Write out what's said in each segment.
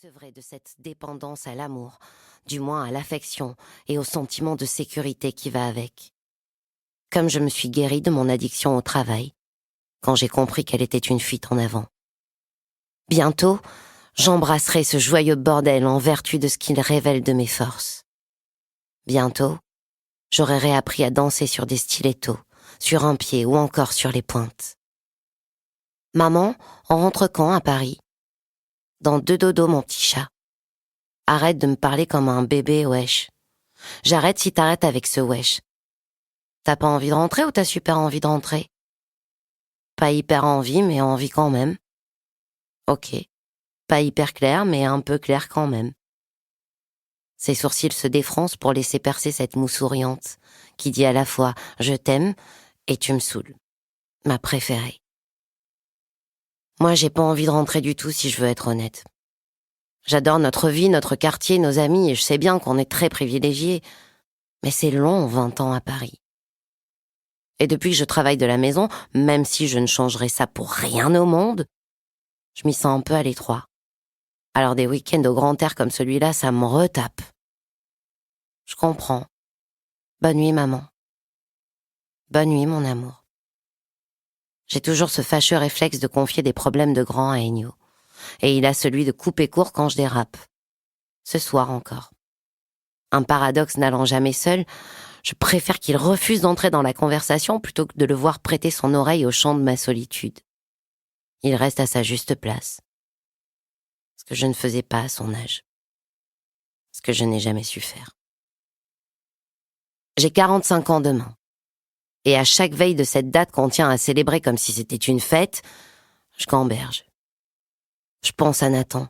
sevrée de cette dépendance à l'amour, du moins à l'affection et au sentiment de sécurité qui va avec. Comme je me suis guérie de mon addiction au travail, quand j'ai compris qu'elle était une fuite en avant. Bientôt, j'embrasserai ce joyeux bordel en vertu de ce qu'il révèle de mes forces. Bientôt, j'aurai réappris à danser sur des stilettos, sur un pied ou encore sur les pointes. Maman, on rentre quand à Paris? Dans 2 dodos, mon petit chat. Arrête de me parler comme un bébé, wesh. J'arrête si t'arrêtes avec ce wesh. T'as pas envie de rentrer ou t'as super envie de rentrer? Pas hyper envie, mais envie quand même. Ok. Pas hyper clair, mais un peu clair quand même. Ses sourcils se défroncent pour laisser percer cette moue souriante, qui dit à la fois « je t'aime » et « tu me saoules ». Ma préférée. Moi, j'ai pas envie de rentrer du tout si je veux être honnête. J'adore notre vie, notre quartier, nos amis, et je sais bien qu'on est très privilégiés, mais c'est long 20 ans à Paris. Et depuis que je travaille de la maison, même si je ne changerais ça pour rien au monde, je m'y sens un peu à l'étroit. Alors des week-ends au grand air comme celui-là, ça me retape. Je comprends. Bonne nuit, maman. Bonne nuit, mon amour. J'ai toujours ce fâcheux réflexe de confier des problèmes de grand à Ennio. Et il a celui de couper court quand je dérape. Ce soir encore. Un paradoxe n'allant jamais seul, je préfère qu'il refuse d'entrer dans la conversation plutôt que de le voir prêter son oreille au chant de ma solitude. Il reste à sa juste place. Ce que je ne faisais pas à son âge. Ce que je n'ai jamais su faire. J'ai 45 ans demain. Et à chaque veille de cette date qu'on tient à célébrer comme si c'était une fête, je gamberge. Je pense à Nathan.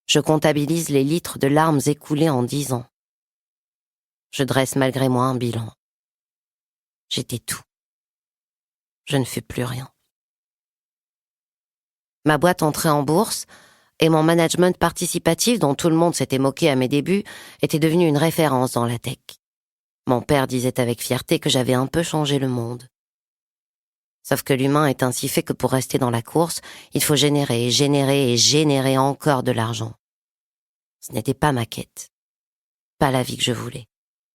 Je comptabilise les litres de larmes écoulés en 10 ans. Je dresse malgré moi un bilan. J'étais tout. Je ne fais plus rien. Ma boîte entrait en bourse et mon management participatif, dont tout le monde s'était moqué à mes débuts, était devenu une référence dans la tech. Mon père disait avec fierté que j'avais un peu changé le monde. Sauf que l'humain est ainsi fait que pour rester dans la course, il faut générer, générer et générer encore de l'argent. Ce n'était pas ma quête. Pas la vie que je voulais.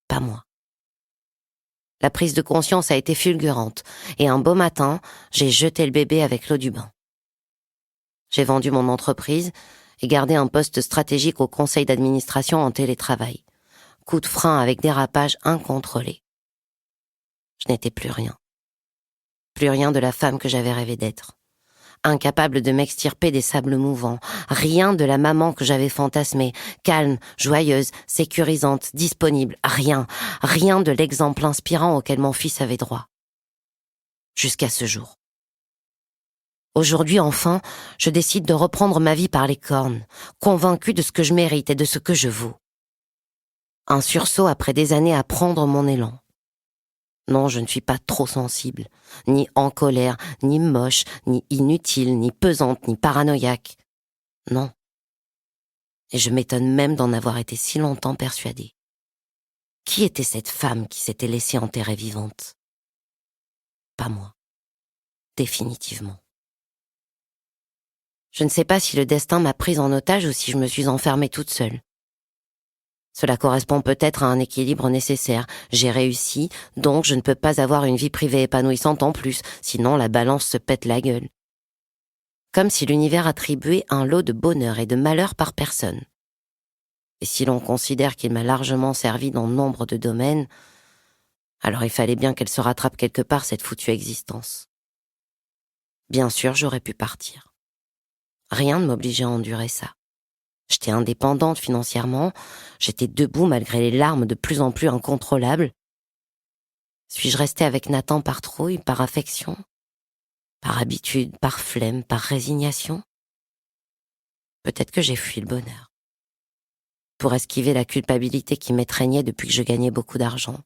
Pas moi. La prise de conscience a été fulgurante, et un beau matin, j'ai jeté le bébé avec l'eau du bain. J'ai vendu mon entreprise et gardé un poste stratégique au conseil d'administration en télétravail. Coup de frein avec dérapage incontrôlé. Je n'étais plus rien. Plus rien de la femme que j'avais rêvé d'être. Incapable de m'extirper des sables mouvants. Rien de la maman que j'avais fantasmée. Calme, joyeuse, sécurisante, disponible. Rien. Rien de l'exemple inspirant auquel mon fils avait droit. Jusqu'à ce jour. Aujourd'hui, enfin, je décide de reprendre ma vie par les cornes, convaincue de ce que je mérite et de ce que je vaux. Un sursaut après des années à prendre mon élan. Non, je ne suis pas trop sensible, ni en colère, ni moche, ni inutile, ni pesante, ni paranoïaque. Non. Et je m'étonne même d'en avoir été si longtemps persuadée. Qui était cette femme qui s'était laissée enterrer vivante? Pas moi. Définitivement. Je ne sais pas si le destin m'a prise en otage ou si je me suis enfermée toute seule. Cela correspond peut-être à un équilibre nécessaire. J'ai réussi, donc je ne peux pas avoir une vie privée épanouissante en plus, sinon la balance se pète la gueule. Comme si l'univers attribuait un lot de bonheur et de malheur par personne. Et si l'on considère qu'il m'a largement servi dans nombre de domaines, alors il fallait bien qu'elle se rattrape quelque part cette foutue existence. Bien sûr, j'aurais pu partir. Rien ne m'obligeait à endurer ça. J'étais indépendante financièrement, j'étais debout malgré les larmes de plus en plus incontrôlables. Suis-je restée avec Nathan par trouille, par affection, par habitude, par flemme, par résignation? Peut-être que j'ai fui le bonheur. Pour esquiver la culpabilité qui m'étreignait depuis que je gagnais beaucoup d'argent.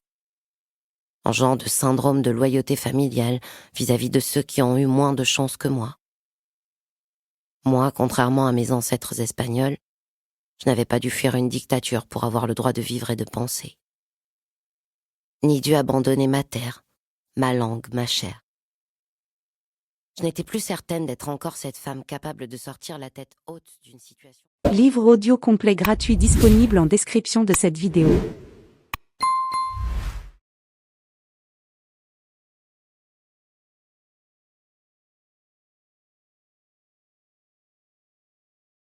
Un genre de syndrome de loyauté familiale vis-à-vis de ceux qui ont eu moins de chance que moi. Moi, contrairement à mes ancêtres espagnols, je n'avais pas dû fuir une dictature pour avoir le droit de vivre et de penser. Ni dû abandonner ma terre, ma langue, ma chair. Je n'étais plus certaine d'être encore cette femme capable de sortir la tête haute d'une situation. Livre audio complet gratuit disponible en description de cette vidéo.